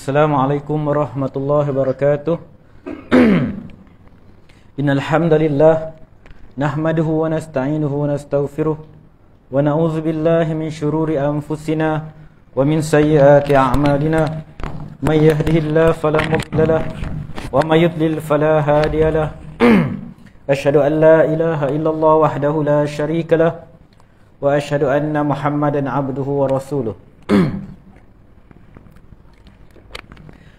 Assalamualaikum warahmatullahi wabarakatuh. Innal hamdalillah nahmaduhu wa nasta'inuhu wa nastaghfiruh wa na'udzu billahi min shururi anfusina wa min sayyiati a'malina. May yahdihillahu fala mudilla lahu wa may yudlil fala hadiya lahu. Asyhadu an la ilaha illallah wahdahu la syarika lahu wa asyhadu anna Muhammadan 'abduhu wa rasuluh.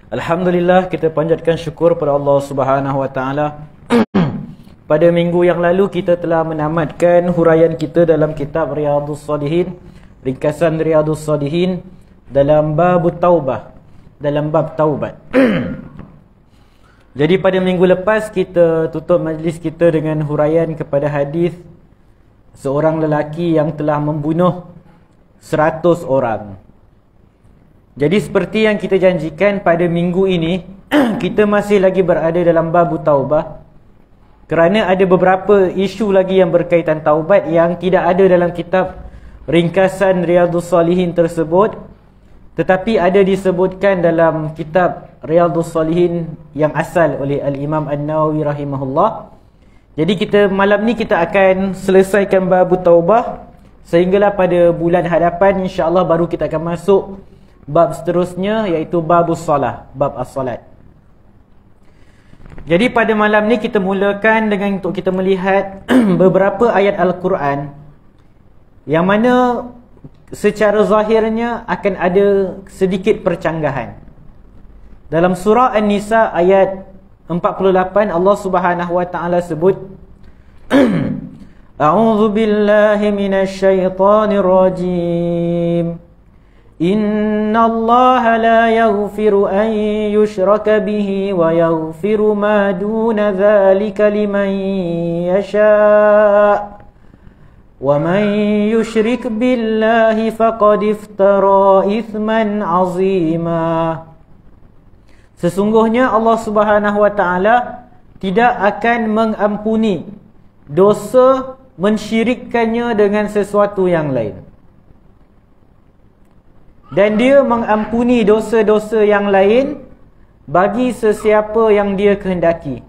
Alhamdulillah, kita panjatkan syukur pada Allah Subhanahu wa taala. Pada minggu yang lalu kita telah menamatkan huraian kita dalam kitab Riyadhus Shalihin, ringkasan Riyadhus Shalihin dalam bab taubah, dalam bab taubat. Jadi pada minggu lepas kita tutup majlis kita dengan huraian kepada hadis seorang lelaki yang telah membunuh 100 orang. Jadi seperti yang kita janjikan pada minggu ini, kita masih lagi berada dalam bab taubah. Kerana ada beberapa isu lagi yang berkaitan taubat yang tidak ada dalam kitab ringkasan Riyadhus Shalihin tersebut, tetapi ada disebutkan dalam kitab Riyadhus Shalihin yang asal oleh Al-Imam An-Nawawi rahimahullah. Jadi malam ni kita akan selesaikan bab taubah, sehinggalah pada bulan hadapan insya-Allah baru kita akan masuk bab seterusnya, iaitu babus salah, bab as-salat. Jadi pada malam ni kita mulakan dengan untuk kita melihat beberapa ayat Al-Quran yang mana secara zahirnya akan ada sedikit percanggahan. Dalam surah An-Nisa ayat 48 Allah Subhanahu wa taala sebut A'udzu billahi minasy syaithanir rajim. Innallaha la yaghfiru an yushraka bihi wa yaghfiru ma duna dzalika liman yasha. Wa man yushrik billahi faqad iftara ithman 'azima. Sesungguhnya Allah Subhanahu wa taala tidak akan mengampuni dosa mensyirikkannya dengan sesuatu yang lain. Dan dia mengampuni dosa-dosa yang lain bagi sesiapa yang dia kehendaki.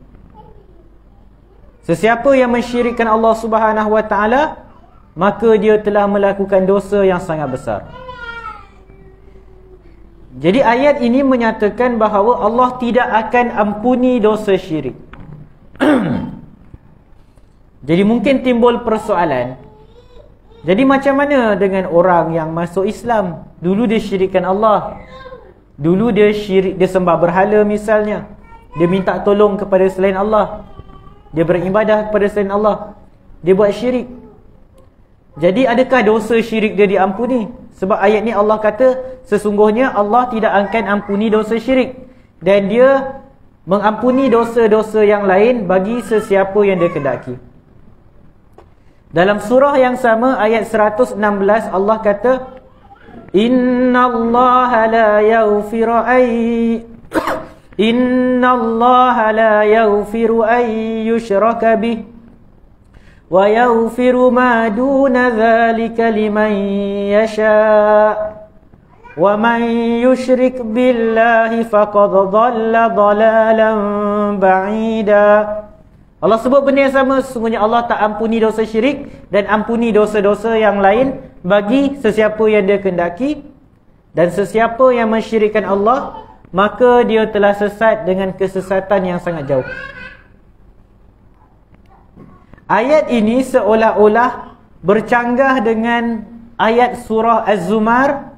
Sesiapa yang mensyirikkan Allah Subhanahu wa taala, maka dia telah melakukan dosa yang sangat besar. Jadi ayat ini menyatakan bahawa Allah tidak akan ampuni dosa syirik. Jadi mungkin timbul persoalan, jadi macam mana dengan orang yang masuk Islam? Dulu dia syirikkan Allah. Dulu dia syirik, dia sembah berhala misalnya. Dia minta tolong kepada selain Allah. Dia beribadah kepada selain Allah. Dia buat syirik. Jadi adakah dosa syirik dia diampuni? Sebab ayat ni Allah kata sesungguhnya Allah tidak akan ampuni dosa syirik. Dan dia mengampuni dosa-dosa yang lain bagi sesiapa yang dia kehendaki. Dalam surah yang sama ayat 116 Allah kata Innallaha la yaghfiru Innallaha la yaghfiru an yushraka bih wa yaghfiru ma duna dzalika liman yasha wa man yusyrik billahi faqad dhalla dhalalan ba'ida. Allah sebut benda yang sama, sesungguhnya Allah tak ampuni dosa syirik dan ampuni dosa-dosa yang lain bagi sesiapa yang dia kehendaki, dan sesiapa yang mensyirikkan Allah maka dia telah sesat dengan kesesatan yang sangat jauh. Ayat ini seolah-olah bercanggah dengan ayat surah Az-Zumar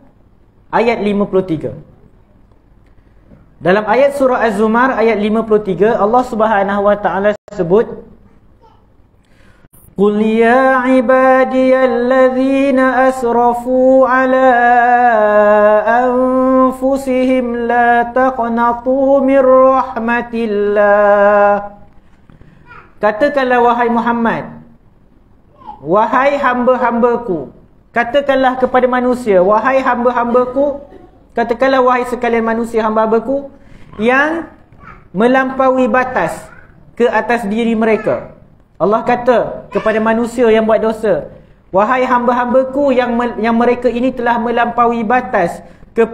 ayat 53. Dalam ayat surah Az-Zumar ayat 53, Allah Subhanahu wa taala sebut, "Qul ya ibadiyalladzina asrafu ala anfusihim la taqnatu mir rahmatillah." Katakanlah wahai Muhammad, wahai hamba-hambaku, katakanlah kepada manusia, wahai hamba-hambaku, katakanlah wahai sekalian manusia hamba-hambaku yang melampaui batas ke atas diri mereka. Allah kata kepada manusia yang buat dosa, wahai hamba-hambaku yang mereka ini telah melampaui batas ke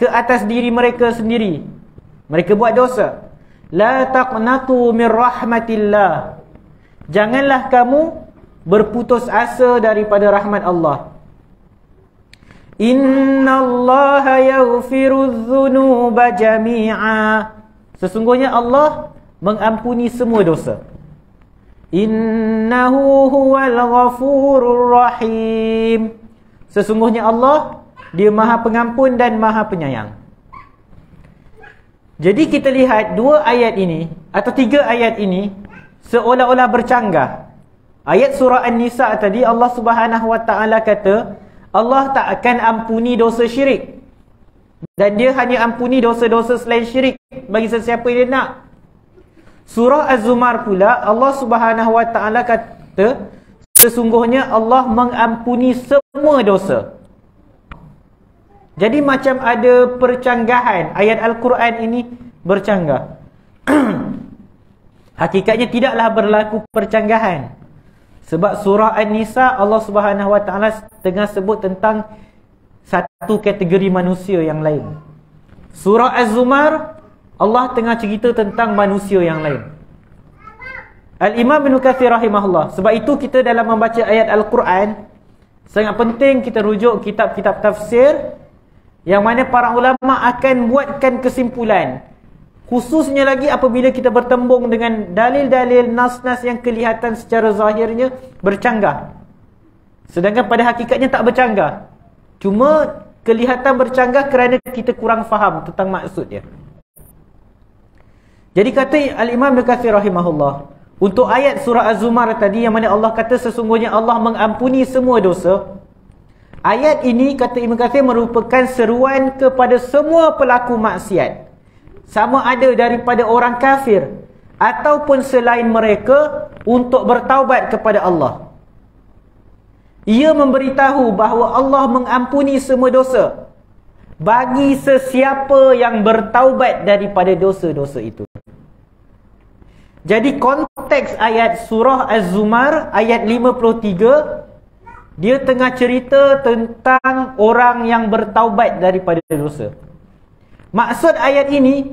atas diri mereka sendiri. Mereka buat dosa. La taqnatu mir rahmatillah. Janganlah kamu berputus asa daripada rahmat Allah. Innallaha yaghfiru dzunuba jami'a. Sesungguhnya Allah mengampuni semua dosa. Innahu huwal ghafurur rahim. Sesungguhnya Allah, Dia Maha Pengampun dan Maha Penyayang. Jadi kita lihat dua ayat ini atau tiga ayat ini seolah-olah bercanggah. Ayat surah An-Nisa tadi Allah Subhanahu wa taala kata Allah tak akan ampuni dosa syirik, dan Dia hanya ampuni dosa-dosa selain syirik bagi sesiapa yang Dia nak. Surah Az-Zumar pula Allah Subhanahu wa taala kata sesungguhnya Allah mengampuni semua dosa. Jadi macam ada percanggahan, ayat Al-Quran ini bercanggah. Hakikatnya tidaklah berlaku percanggahan. Sebab surah An-Nisa Allah Subhanahu wa taala tengah sebut tentang satu kategori manusia yang lain. Surah Az-Zumar Allah tengah cerita tentang manusia yang lain. Al-Imam Ibn Kathir rahimahullah. Sebab itu kita dalam membaca ayat Al-Quran sangat penting kita rujuk kitab-kitab tafsir yang mana para ulama akan buatkan kesimpulan. Khususnya lagi apabila kita bertembung dengan dalil-dalil nas-nas yang kelihatan secara zahirnya bercanggah. Sedangkan pada hakikatnya tak bercanggah. Cuma kelihatan bercanggah kerana kita kurang faham tentang maksud dia. Jadi kata Al-Imam Ibn Kathir rahimahullah, untuk ayat surah Az-Zumar tadi yang mana Allah kata sesungguhnya Allah mengampuni semua dosa, ayat ini kata Ibn Kathir merupakan seruan kepada semua pelaku maksiat, sama ada daripada orang kafir ataupun selain mereka, untuk bertaubat kepada Allah. Ia memberitahu bahawa Allah mengampuni semua dosa bagi sesiapa yang bertaubat daripada dosa-dosa itu. Jadi konteks ayat surah Az-Zumar ayat 53, dia tengah cerita tentang orang yang bertaubat daripada dosa. Maksud ayat ini,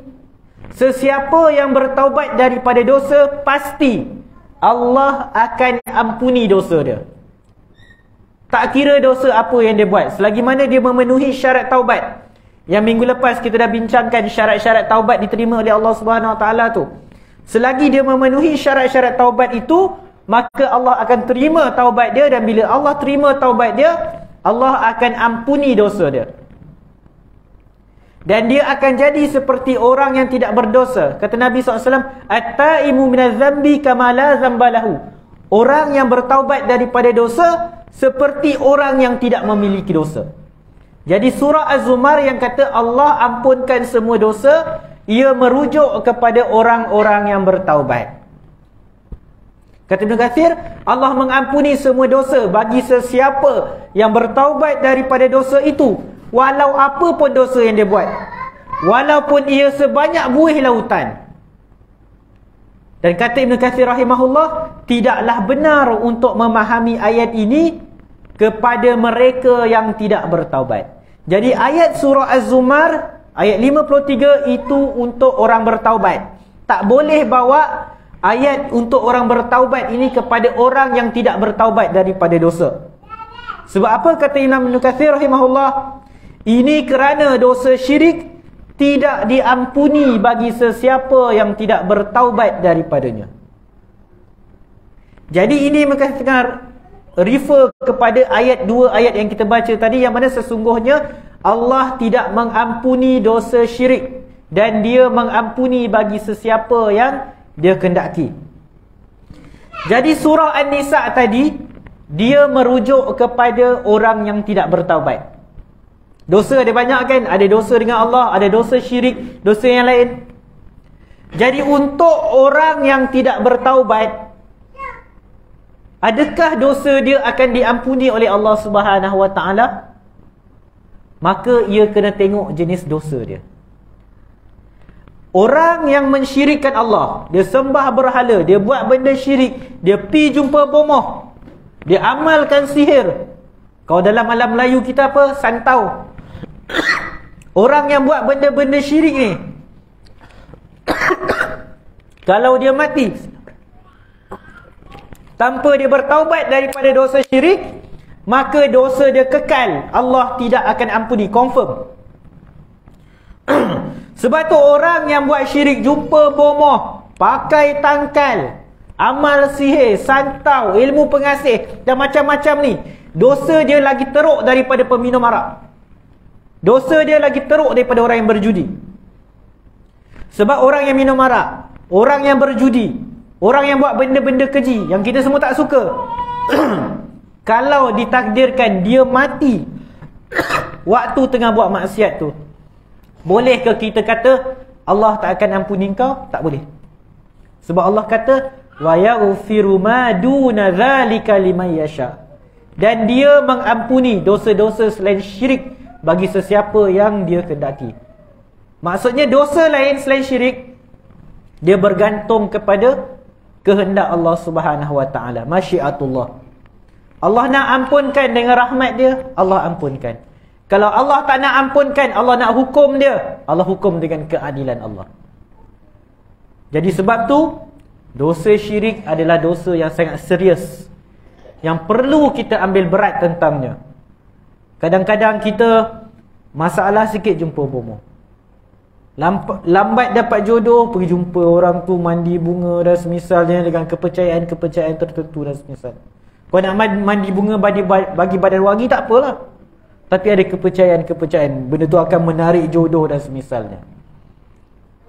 sesiapa yang bertaubat daripada dosa, pasti Allah akan ampuni dosa dia. Tak kira dosa apa yang dia buat, selagi mana dia memenuhi syarat taubat. Yang minggu lepas kita dah bincangkan syarat-syarat taubat diterima oleh Allah Subhanahu Wa Taala tu. Selagi dia memenuhi syarat-syarat taubat itu, maka Allah akan terima taubat dia, dan bila Allah terima taubat dia, Allah akan ampuni dosa dia. Dan dia akan jadi seperti orang yang tidak berdosa. Kata Nabi SAW, At-ta'imu minaz-zambi kama la zambalahu. Orang yang bertaubat daripada dosa seperti orang yang tidak memiliki dosa. Jadi surah Az-Zumar yang kata Allah ampunkan semua dosa, ia merujuk kepada orang-orang yang bertaubat. Kata Ibn Kathir, Allah mengampuni semua dosa bagi sesiapa yang bertaubat daripada dosa itu, walau apa pun dosa yang dia buat, walaupun ia sebanyak buih lautan. Dan kata Ibn Katsir rahimahullah, tidaklah benar untuk memahami ayat ini kepada mereka yang tidak bertaubat. Jadi ayat surah Az-Zumar ayat 53 itu untuk orang bertaubat. Tak boleh bawa ayat untuk orang bertaubat ini kepada orang yang tidak bertaubat daripada dosa. Sebab apa kata Imam Ibn Katsir rahimahullah? Ini kerana dosa syirik tidak diampuni bagi sesiapa yang tidak bertaubat daripadanya. Jadi ini mengatakan refer kepada ayat 2 ayat yang kita baca tadi, yang mana sesungguhnya Allah tidak mengampuni dosa syirik dan dia mengampuni bagi sesiapa yang dia kehendaki. Jadi surah An-Nisa tadi dia merujuk kepada orang yang tidak bertaubat. Dosa ada banyak kan? Ada dosa dengan Allah, ada dosa syirik, dosa yang lain. Jadi untuk orang yang tidak bertaubat, adakah dosa dia akan diampuni oleh Allah Subhanahu Wa Taala? Maka ia kena tengok jenis dosa dia. Orang yang mensyirikkan Allah, dia sembah berhala, dia buat benda syirik, dia pi jumpa bomoh, dia amalkan sihir. Kalau dalam alam Melayu kita apa? Santau. Orang yang buat benda-benda syirik ni, kalau dia mati tanpa dia bertaubat daripada dosa syirik, maka dosa dia kekal, Allah tidak akan ampuni, confirm. Sebab tu orang yang buat syirik, jumpa bomoh, pakai tangkal, amal sihir, santau, ilmu pengasih dan macam-macam ni, dosa dia lagi teruk daripada peminum arak. Dosa dia lagi teruk daripada orang yang berjudi. Sebab orang yang minum arak, orang yang berjudi, orang yang buat benda-benda keji yang kita semua tak suka, kalau ditakdirkan dia mati waktu tengah buat maksiat tu, bolehkah kita kata Allah tak akan ampuni kau? Tak boleh. Sebab Allah kata wa yaghfiru ma duna dzalika liman yasha. Dan dia mengampuni dosa-dosa selain syirik bagi sesiapa yang dia kehendaki. Maksudnya dosa lain selain syirik, dia bergantung kepada kehendak Allah Subhanahu Wa Taala, masyiatullah. Allah nak ampunkan dengan rahmat dia, Allah ampunkan. Kalau Allah tak nak ampunkan, Allah nak hukum dia, Allah hukum dengan keadilan Allah. Jadi sebab tu dosa syirik adalah dosa yang sangat serius, yang perlu kita ambil berat tentangnya. Kadang-kadang kita masalah sikit jumpa bomoh, lambat dapat jodoh, pergi jumpa orang tu mandi bunga dan semisalnya, dengan kepercayaan-kepercayaan tertentu dan semisal. Kau nak mandi bunga bagi badan wangi, tak apalah, tapi ada kepercayaan-kepercayaan benda tu akan menarik jodoh dan semisalnya.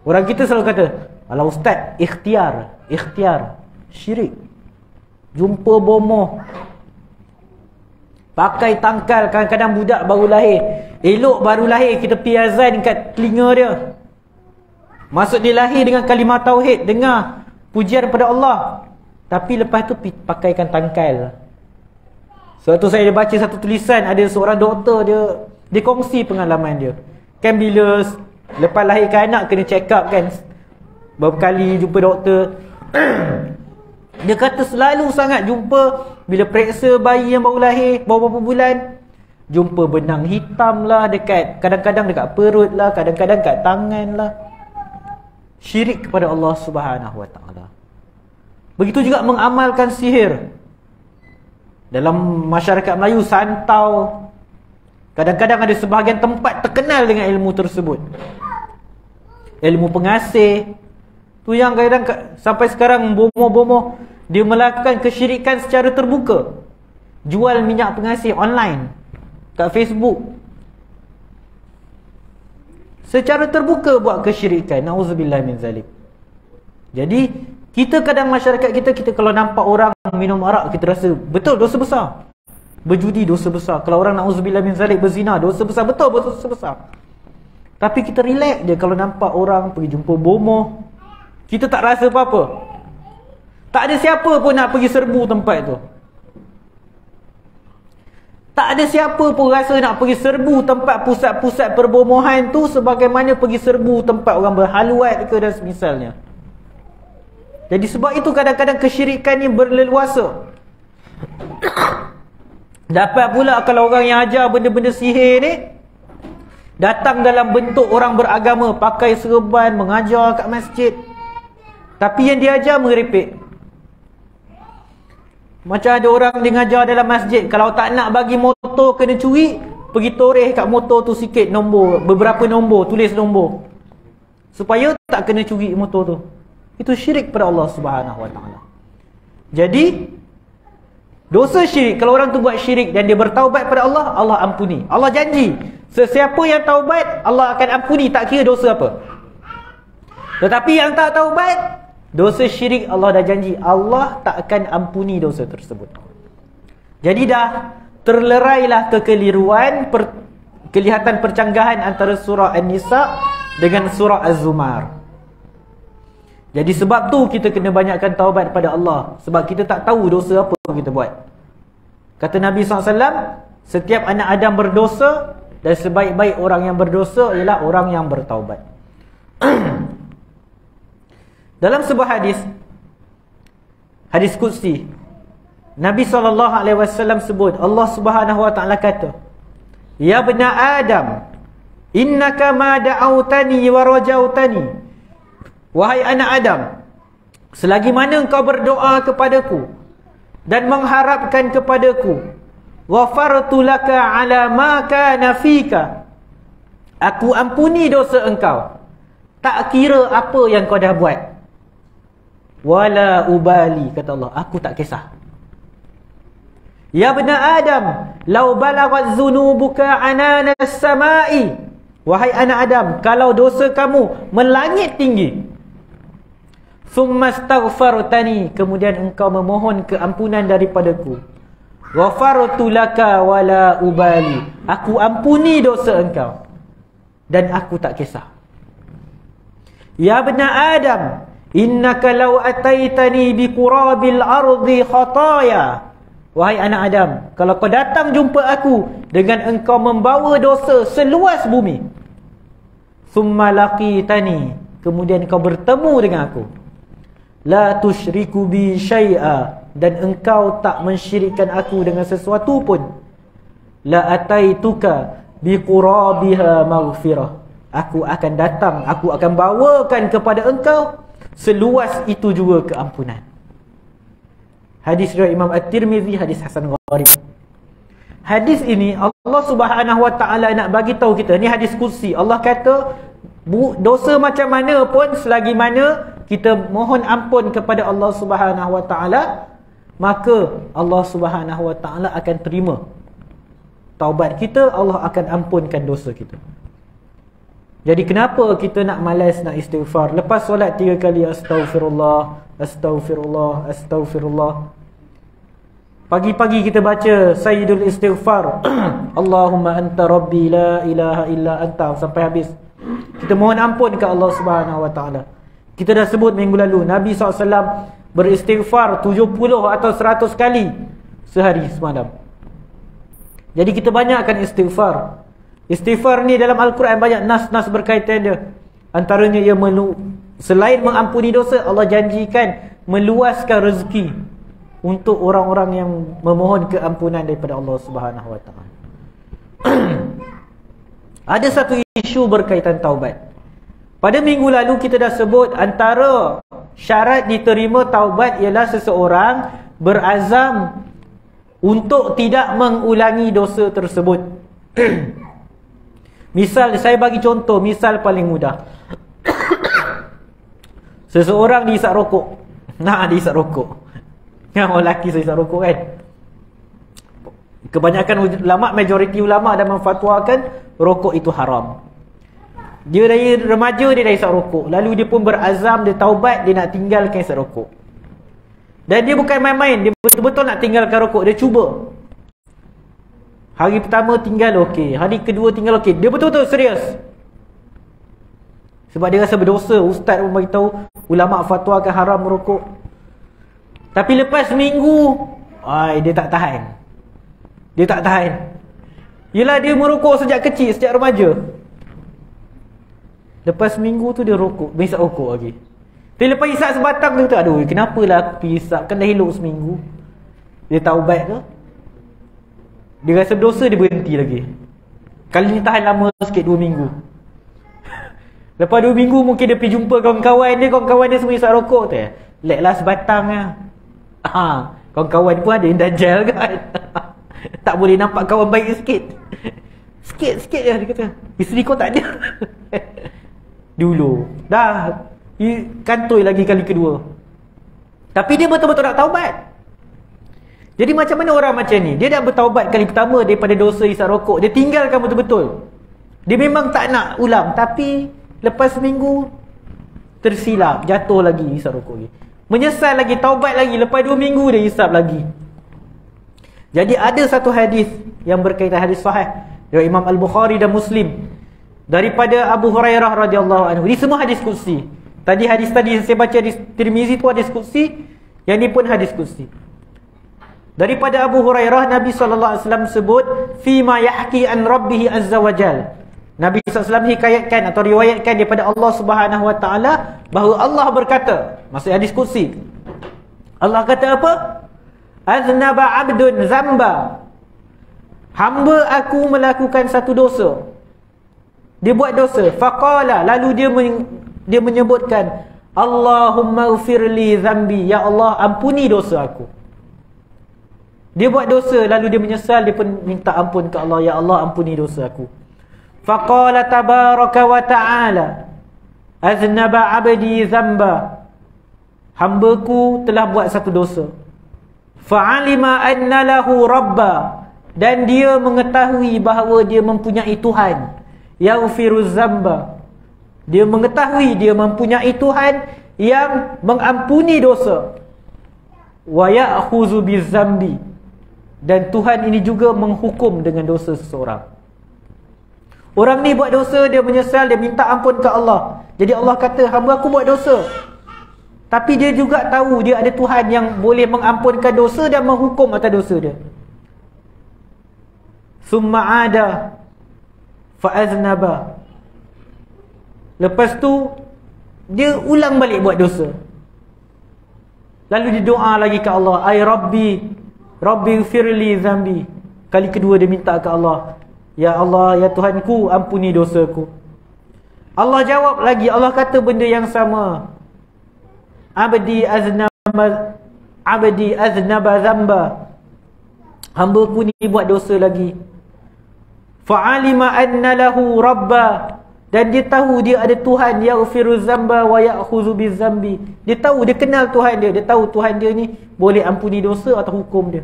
Orang kita selalu kata, alah ustaz, ikhtiar, syirik. Jumpa bomoh, pakai tangkal, kadang-kadang budak baru lahir, elok baru lahir, kita pi azan kat telinga dia, masuk dia lahir dengan kalimah tauhid, dengar pujian pada Allah, tapi lepas tu pakaikan tangkal. Sebab tu saya ada baca satu tulisan, ada seorang doktor, dia kongsi pengalaman dia. Kan bila lepas lahirkan anak kena check up kan, berapa kali jumpa doktor. Dia kata selalu sangat jumpa bila periksa bayi yang baru lahir, baru beberapa bulan, jumpa benang hitam lah dekat, kadang-kadang dekat perut lah, kadang-kadang dekat tangan lah. Syirik kepada Allah Subhanahu Wa Taala. Begitu juga mengamalkan sihir. Dalam masyarakat Melayu, santau, kadang-kadang ada sebahagian tempat terkenal dengan ilmu tersebut. Ilmu pengasih tu yang kadang sampai sekarang bomoh-bomoh dia melakukan kesyirikan secara terbuka. Jual minyak pengasih online kat Facebook, secara terbuka buat kesyirikan. Nauzubillah min zalik. Jadi kita kadang masyarakat kita kalau nampak orang minum arak, kita rasa betul dosa besar. Berjudi dosa besar. Kalau orang nauzubillah min zalik berzina, dosa besar, betul dosa besar. Tapi kita relax je kalau nampak orang pergi jumpa bomoh, kita tak rasa apa-apa. Tak ada siapa pun nak pergi serbu tempat tu. Tak ada siapa pun rasa nak pergi serbu tempat pusat-pusat perbomohan tu sebagaimana pergi serbu tempat orang berhaluat ke dan semisalnya. Jadi sebab itu kadang-kadang kesyirikan ni berleluasa. Dapat pula kalau orang yang ajar benda-benda sihir ni datang dalam bentuk orang beragama, pakai serban, mengajar kat masjid, tapi yang dia ajar merepek. Macam ada orang dia ngajar dalam masjid, kalau tak nak bagi motor kena curi, pergi toreh kat motor tu sikit nombor, beberapa nombor, tulis nombor, supaya tak kena curi motor tu. Itu syirik pada Allah Subhanahu Wa Taala. Jadi dosa syirik, kalau orang tu buat syirik dan dia bertaubat pada Allah, Allah ampuni. Allah janji, sesiapa yang taubat, Allah akan ampuni, tak kira dosa apa. Tetapi yang tak taubat, dosa syirik, Allah dah janji, Allah tak akan ampuni dosa tersebut. Jadi dah terlerailah kekeliruan, kelihatan percanggahan antara surah An-Nisa dengan surah Az-Zumar. Jadi sebab tu kita kena banyakkan taubat pada Allah, sebab kita tak tahu dosa apa kita buat. Kata Nabi SAW, setiap anak Adam berdosa, dan sebaik-baik orang yang berdosa ialah orang yang bertaubat. Dalam sebuah hadis, hadis qudsi, Nabi SAW sebut, Allah Subhanahu Wa Taala kata, Ya bena Adam, innaka ma da'autani wa rajautani. Wahai anak Adam, selagi mana engkau berdoa kepadaku dan mengharapkan kepadaku, ghafartu laka ala ma kana fika, aku ampuni dosa engkau, tak kira apa yang kau dah buat. Wala ubali, kata Allah, aku tak kisah. Ya bena Adam, law balaghat dhunubuka anana as-samai. Wahai anak Adam, kalau dosa kamu melangit tinggi, thumma astaghfartani, kemudian engkau memohon keampunan daripadaku, ghafartu laka wala ubali, aku ampuni dosa engkau dan aku tak kisah. Ya bena Adam, innaka law ataitani biqurabil ardi khataya. Wahai anak Adam, kalau kau datang jumpa aku dengan engkau membawa dosa seluas bumi, thumma laqitani, kemudian kau bertemu dengan aku, la tusyriku bi syai'a, dan engkau tak mensyirikkan aku dengan sesuatu pun, la ataituka bi qurabiha maghfirah, aku akan datang, aku akan bawakan kepada engkau seluas itu juga keampunan. Hadis riwayat Imam At-Tirmizi, hadis hasan gharib. Hadis ini Allah Subhanahu Wa Taala nak bagi tahu kita, ni hadis kursi. Allah kata dosa macam mana pun, selagi mana kita mohon ampun kepada Allah Subhanahu Wa Taala, maka Allah Subhanahu Wa Taala akan terima taubat kita, Allah akan ampunkan dosa kita. Jadi kenapa kita nak malas nak istighfar? Lepas solat 3 kali astaghfirullah, astaghfirullah, astaghfirullah. Pagi-pagi kita baca Sayyidul Istighfar, Allahumma anta rabbi la ilaha illa anta, sampai habis. Kita mohon ampun ke Allah Subhanahu Wa Taala. Kita dah sebut minggu lalu, Nabi SAW beristighfar 70 atau 100 kali sehari semalam. Jadi kita banyakkan istighfar. Istighfar ni dalam Al-Quran banyak nas-nas berkaitan dia. Antaranya ia selain mengampuni dosa, Allah janjikan meluaskan rezeki untuk orang-orang yang memohon keampunan daripada Allah Subhanahu Wa Taala. Ada satu isu berkaitan taubat. Pada minggu lalu kita dah sebut antara syarat diterima taubat ialah seseorang berazam untuk tidak mengulangi dosa tersebut. Misal, saya bagi contoh, misal paling mudah. Seseorang dihisap rokok. Nak dihisap rokok. Yang orang lelaki saya hisap rokok kan. Kebanyakan ulama, majoriti ulama dah memfatwakan rokok itu haram. Dia dari remaja dia dah hisap rokok, lalu dia pun berazam, dia taubat, dia nak tinggalkan hisap rokok. Dan dia bukan main-main, dia betul-betul nak tinggalkan rokok. Dia cuba. Hari pertama tinggal okey, hari kedua tinggal okey. Dia betul-betul serius. Sebab dia rasa berdosa. Ustaz pun beritahu, ulama fatwakan haram merokok. Tapi lepas minggu, dia tak tahan. Dia tak tahan. Yelah, dia merokok sejak kecil, sejak remaja. Lepas minggu tu dia rokok, hisap rokok lagi. Tapi lepas hisap sebatang tu, aduh kenapalah aku pergi hisap, kan dah elok seminggu. Dia taubat ke, dia rasa berdosa, dia berhenti lagi. Kali ni tahan lama sikit, 2 minggu. Lepas 2 minggu mungkin dia pergi jumpa kawan-kawan dia semua hisap rokok tu. Let lah sebatang lah. Kawan-kawan pun ada yang dajal kan. Tak boleh nampak kawan baik sikit. Sikit-sikit je dia kata, isteri kau tak ada. Dulu dah kantoi lagi kali kedua. Tapi dia betul-betul nak taubat. Jadi macam mana orang macam ni? Dia dah bertaubat kali pertama daripada dosa hisap rokok, dia tinggalkan betul-betul. Dia memang tak nak ulang, tapi lepas seminggu tersilap, jatuh lagi hisap rokok lagi. Menyesal lagi, taubat lagi, lepas 2 minggu dia hisap lagi. Jadi ada satu hadis yang berkaitan, hadis sahih dari Imam Al-Bukhari dan Muslim, daripada Abu Hurairah radhiyallahu anhu. Ini semua hadis qudsi. Hadis tadi saya baca di Tirmizi tu hadis qudsi, yang ni pun hadis qudsi. Daripada Abu Hurairah, Nabi SAW sebut, fima yahki an rabbih azza wa jal. Nabi SAW hikayatkan atau riwayatkan daripada Allah Subhanahu wa taala bahawa Allah berkata, maksud hadis qudsi, Allah kata apa? Aznaba abdun zamba, hamba aku melakukan satu dosa. Dia buat dosa, faqala, lalu dia menyebutkan, Allahumma ghfirli zambi, ya Allah ampuni dosa aku. Dia buat dosa, lalu dia menyesal, dia pun minta ampun ke Allah, ya Allah ampuni dosa aku. Faqala tabaraka wa ta'ala, aznaba abdi zamba, hambaku telah buat satu dosa. Fa'alima anna lahu rabba, dan dia mengetahui bahawa dia mempunyai Tuhan, yaghfiruz zamba, dia mengetahui dia mempunyai Tuhan yang mengampuni dosa. Wa ya'khuzu bizambi, dan Tuhan ini juga menghukum dengan dosa seseorang. Orang ni buat dosa, dia menyesal, dia minta ampun ke Allah. Jadi Allah kata, hamba aku buat dosa, tapi dia juga tahu dia ada Tuhan yang boleh mengampunkan dosa dan menghukum atas dosa dia. Summa ada fa'aznaba, lepas tu dia ulang balik buat dosa. Lalu dia doa lagi ke Allah, ay Rabbi firli zambi. Kali kedua dia minta ke Allah, ya Allah, ya Tuhanku, ampuni dosaku. Allah jawab lagi, Allah kata benda yang sama, abdi aznaba zamba, hamba-ku ni buat dosa lagi. Fa'alima anna lahu rabba, dan dia tahu dia ada Tuhan, yaghfiru zamba wa ya'khuzu bizambi. Dia tahu, dia kenal Tuhan dia, dia tahu Tuhan dia ni boleh ampuni dosa atau hukum dia.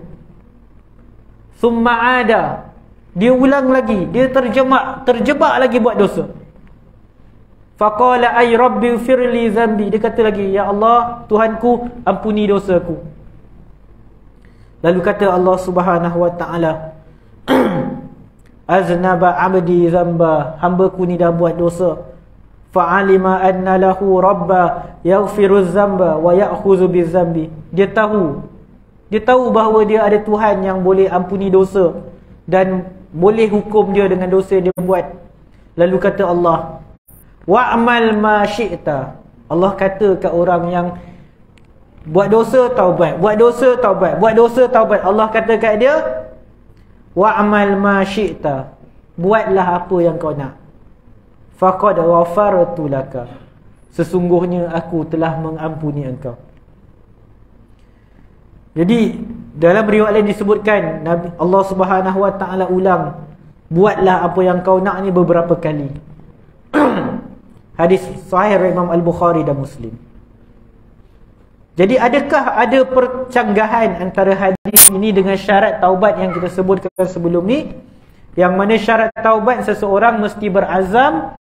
Summa ada, dia ulang lagi, dia terjebak lagi buat dosa. Faqala ay rabbi firli zambi, dia kata lagi, ya Allah Tuhanku, ampuni dosaku. Lalu kata Allah Subhanahu wa taala, aznaba abdi zamba, hamba-ku ni dah buat dosa. Fa'alima anna lahu rabba yaghfiru zamba wa ya'khuzu bizambi. Dia tahu bahawa dia ada Tuhan yang boleh ampuni dosa dan boleh hukum dia dengan dosa yang dia buat. Lalu kata Allah, wa'mal ma syi'ta. Allah kata kat orang yang buat dosa taubat, buat dosa taubat, buat dosa taubat, Allah kata kat dia, wa'mal ma syi'ta, buatlah apa yang kau nak. Faqad ghafartu laka, sesungguhnya aku telah mengampuni engkau. Jadi dalam riwayat lain disebutkan, Allah Subhanahu wa taala ulang, buatlah apa yang kau nak ni beberapa kali. Hadis sahih Imam Al-Bukhari dan Muslim. Jadi adakah ada percanggahan antara hadis ini dengan syarat taubat yang kita sebutkan sebelum ni, yang mana syarat taubat seseorang mesti berazam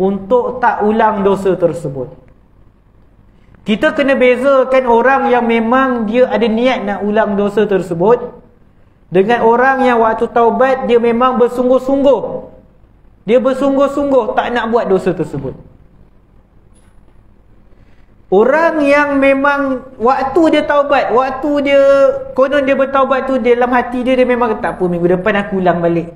untuk tak ulang dosa tersebut? Kita kena bezakan orang yang memang dia ada niat nak ulang dosa tersebut dengan orang yang waktu taubat dia memang bersungguh-sungguh, dia bersungguh-sungguh tak nak buat dosa tersebut. Orang yang memang waktu dia taubat, waktu dia konon dia bertaubat tu, dalam hati dia memang tak apa, minggu depan aku ulang balik.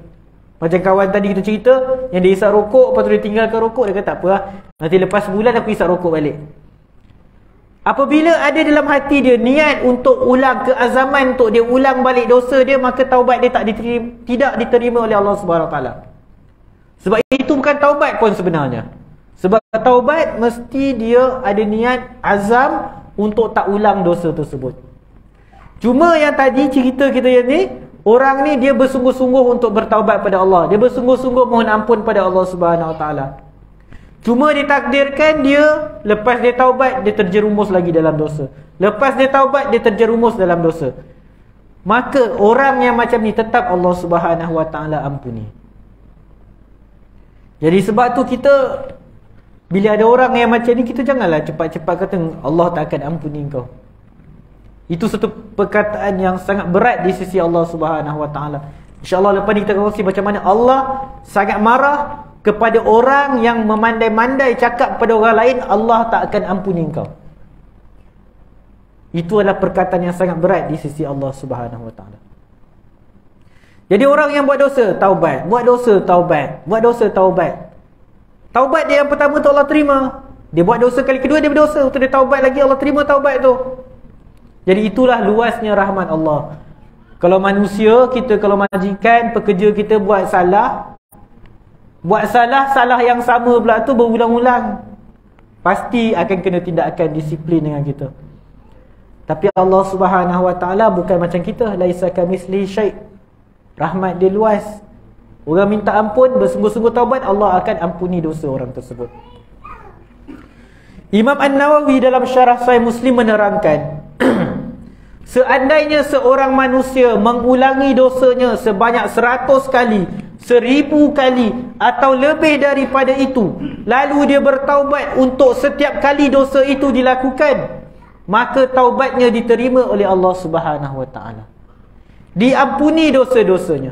Macam kawan tadi kita cerita yang dia isap rokok, lepas tu dia tinggalkan rokok, dia kata tak apa lah, nanti lepas sebulan aku isap rokok balik. Apabila ada dalam hati dia niat untuk ulang keazaman, untuk dia ulang balik dosa dia, maka taubat dia tidak diterima oleh Allah Subhanahu Wa Taala. Sebab itu bukan taubat pun sebenarnya. Sebab taubat mesti dia ada niat azam untuk tak ulang dosa tersebut. Cuma yang tadi cerita kita yang ni, orang ni dia bersungguh-sungguh untuk bertaubat pada Allah. Dia bersungguh-sungguh mohon ampun pada Allah Subhanahu Wa Taala. Cuma ditakdirkan dia lepas dia taubat, dia terjerumus lagi dalam dosa. Lepas dia taubat, dia terjerumus dalam dosa. Maka orang yang macam ni tetap Allah Subhanahu Wa Taala ampuni. Jadi sebab tu kita, bila ada orang yang macam ni, kita janganlah cepat-cepat kata Allah tak akan ampuni kau. Itu satu perkataan yang sangat berat di sisi Allah Subhanahu Wa Taala. InsyaAllah lepas ni kita kongsi macam mana Allah sangat marah kepada orang yang memandai-mandai cakap pada orang lain, Allah tak akan ampuni kau. Itu adalah perkataan yang sangat berat di sisi Allah Subhanahu Wa Taala. Jadi orang yang buat dosa, taubat. Buat dosa, taubat. Buat dosa, taubat. Taubat dia yang pertama tu Allah terima. Dia buat dosa kali kedua, dia berdosa. Untuk dia taubat lagi, Allah terima taubat tu. Jadi itulah luasnya rahmat Allah. Kalau manusia, kita kalau majikan, pekerja kita buat salah, salah yang sama pula tu berulang-ulang, pasti akan kena tindakan disiplin dengan kita. Tapi Allah Subhanahu Wa Taala bukan macam kita. Laisa kamitslihi syai'. Rahmat dia luas. Orang minta ampun, bersungguh-sungguh taubat, Allah akan ampuni dosa orang tersebut. Imam An-Nawawi dalam syarah Sahih Muslim menerangkan, seandainya seorang manusia mengulangi dosanya sebanyak 100 kali, 1000 kali atau lebih daripada itu, lalu dia bertaubat untuk setiap kali dosa itu dilakukan, maka taubatnya diterima oleh Allah Subhanahu Wa Taala. Diampuni dosa-dosanya.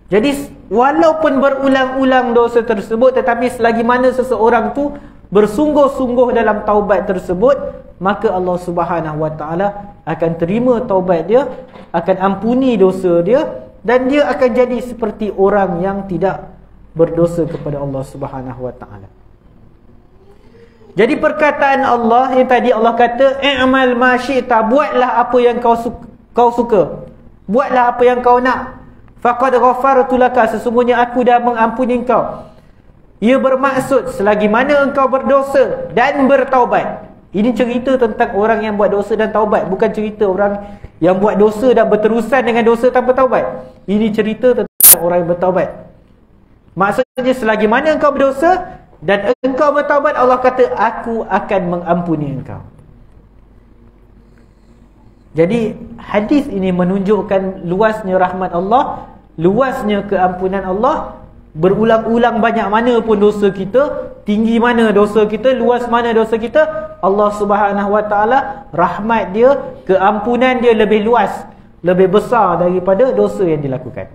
Jadi walaupun berulang-ulang dosa tersebut, tetapi selagi mana seseorang tu bersungguh-sungguh dalam taubat tersebut, maka Allah Subhanahu Wa Taala akan terima taubat dia, akan ampuni dosa dia, dan dia akan jadi seperti orang yang tidak berdosa kepada Allah Subhanahu Wa Taala. Jadi perkataan Allah yang tadi Allah kata, i'mal ma syi'ta, buatlah apa yang kau suka. Buatlah apa yang kau nak. Faqad ghafartu laka, sesungguhnya aku dah mengampuni engkau. Ia bermaksud selagi mana engkau berdosa dan bertaubat. Ini cerita tentang orang yang buat dosa dan taubat, bukan cerita orang yang buat dosa dan berterusan dengan dosa tanpa taubat. Ini cerita tentang orang yang bertaubat. Maksudnya selagi mana engkau berdosa dan engkau bertaubat, Allah kata aku akan mengampuni engkau. Jadi hadis ini menunjukkan luasnya rahmat Allah, luasnya keampunan Allah. Berulang-ulang banyak mana pun dosa kita, tinggi mana dosa kita, luas mana dosa kita, Allah Subhanahu Wa Taala rahmat dia, keampunan dia lebih luas, lebih besar daripada dosa yang dilakukan.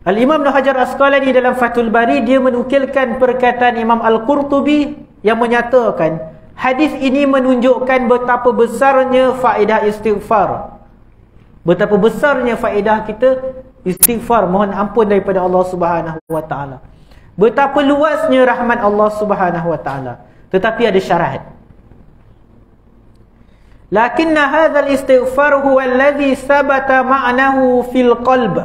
Al-Imam Ibn Hajar Asqalani dalam Fathul Bari, dia menukilkan perkataan Imam Al-Qurtubi yang menyatakan hadis ini menunjukkan betapa besarnya faedah istighfar. Betapa besarnya faedah kita istighfar, mohon ampun daripada Allah Subhanahu Wa Taala. Betapa luasnya rahmat Allah Subhanahu Wa Taala. Tetapi ada syarat. Lakinna hadzal istighfar huwa alladhi sabata ma'nahu fil qalb.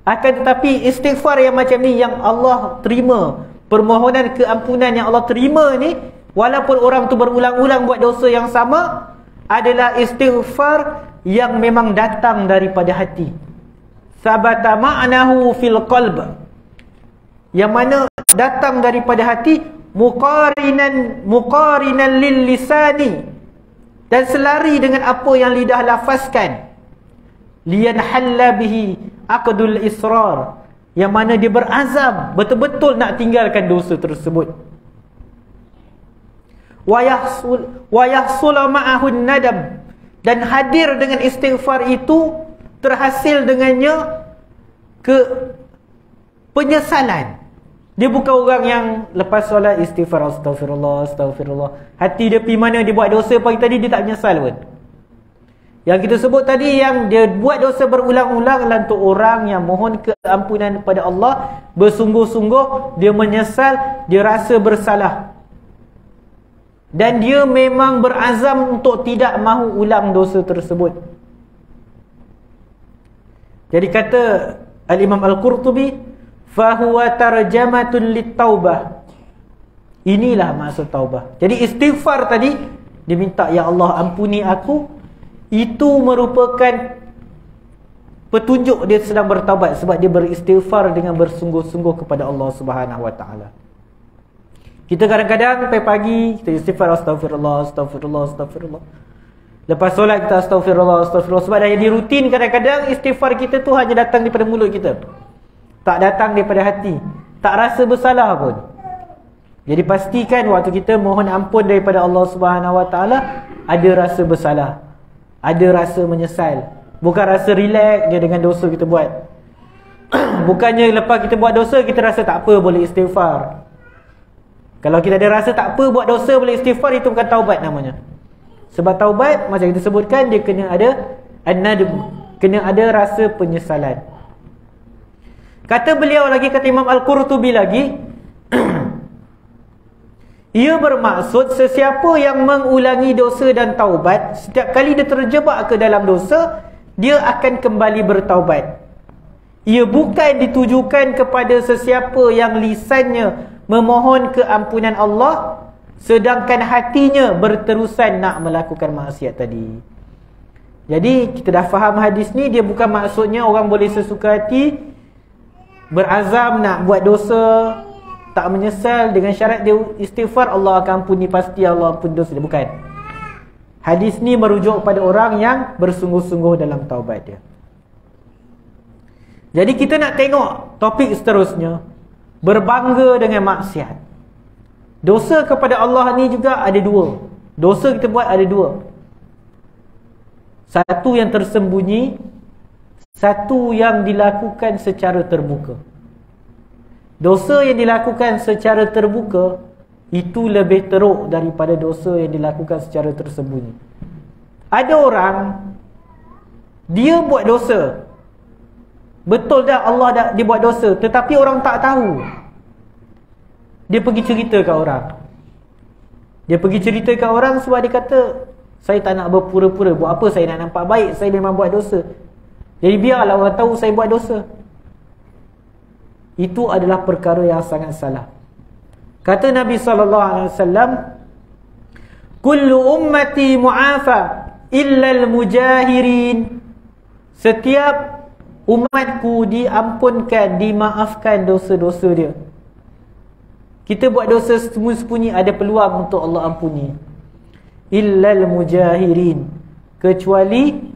Akan tetapi istighfar yang macam ni yang Allah terima, permohonan keampunan yang Allah terima ni, walaupun orang tu berulang-ulang buat dosa yang sama, adalah istighfar yang memang datang daripada hati. Sabata ma'nahu fil qalb, yang mana datang daripada hati, muqarinan lil lisani, dan selari dengan apa yang lidah lafazkan. Liyanhalla bihi aqdul israr, yang mana dia berazam betul-betul nak tinggalkan dosa tersebut. Wa yahsul ma'ahu nadam, dan hadir dengan istighfar itu terhasil dengannya penyesalan. Dia bukan orang yang lepas solat istighfar, astagfirullah, astagfirullah, hati dia pergi mana, dia buat dosa pagi tadi, dia tak menyesal pun. Yang kita sebut tadi, yang dia buat dosa berulang-ulang adalah untuk orang yang mohon keampunan kepada Allah, bersungguh-sungguh, dia menyesal, dia rasa bersalah, dan dia memang berazam untuk tidak mahu ulang dosa tersebut. Jadi kata Al-Imam Al-Qurtubi, fahuwa tarjamatun lit-taubah. Inilah maksud taubah. Jadi istighfar tadi, dia minta, ya Allah ampuni aku, itu merupakan petunjuk dia sedang bertaubat, sebab dia beristighfar dengan bersungguh-sungguh kepada Allah Subhanahu Wa Taala. Kita kadang-kadang pagi kita istighfar, astagfirullah, astagfirullah, astagfirullah. Lepas solat kita astagfirullah, astagfirullah. Sebab dah jadi rutin, kadang-kadang istighfar kita tu hanya datang daripada mulut kita, tak datang daripada hati, tak rasa bersalah pun. Jadi pastikan waktu kita mohon ampun daripada Allah Subhanahu Wa Taala, ada rasa bersalah, ada rasa menyesal. Bukan rasa relax je dengan dosa kita buat. Bukannya lepas kita buat dosa, kita rasa tak apa, boleh istighfar. Kalau kita ada rasa tak apa, buat dosa boleh istighfar, itu bukan taubat namanya. Sebab taubat, macam kita sebutkan, dia kena ada an-nadm, kena ada rasa penyesalan. Kata beliau lagi, kata Imam Al-Qurtubi lagi, ia bermaksud sesiapa yang mengulangi dosa dan taubat, setiap kali dia terjebak ke dalam dosa, dia akan kembali bertaubat. Ia bukan ditujukan kepada sesiapa yang lisannya memohon keampunan Allah, sedangkan hatinya berterusan nak melakukan maksiat tadi. Jadi kita dah faham hadis ni, dia bukan maksudnya orang boleh sesuka hati berazam nak buat dosa, tak menyesal, dengan syarat dia istighfar, Allah akan ampuni, pasti Allah ampuni dosa dia. Bukan. Hadis ni merujuk kepada orang yang bersungguh-sungguh dalam taubat dia. Jadi kita nak tengok topik seterusnya, berbangga dengan maksiat. Dosa kepada Allah ni juga ada dua. Dosa kita buat ada dua. Satu yang tersembunyi, satu yang dilakukan secara terbuka. Dosa yang dilakukan secara terbuka itu lebih teruk daripada dosa yang dilakukan secara tersembunyi. Ada orang, dia buat dosa, betul dah Allah dia buat dosa, tetapi orang tak tahu. Dia pergi cerita kat orang. Dia pergi cerita kat orang sebab dia kata, saya tak nak berpura-pura. Buat apa saya nak nampak baik, saya memang buat dosa. Jadi biarlah orang tahu saya buat dosa. Itu adalah perkara yang sangat salah. Kata Nabi SAW, kullu ummati mu'afa illal mujahirin. Setiap umatku diampunkan, dimaafkan dosa-dosa dia. Kita buat dosa sembunyi-sembunyi, ada peluang untuk Allah ampuni. Illal mujahirin, kecuali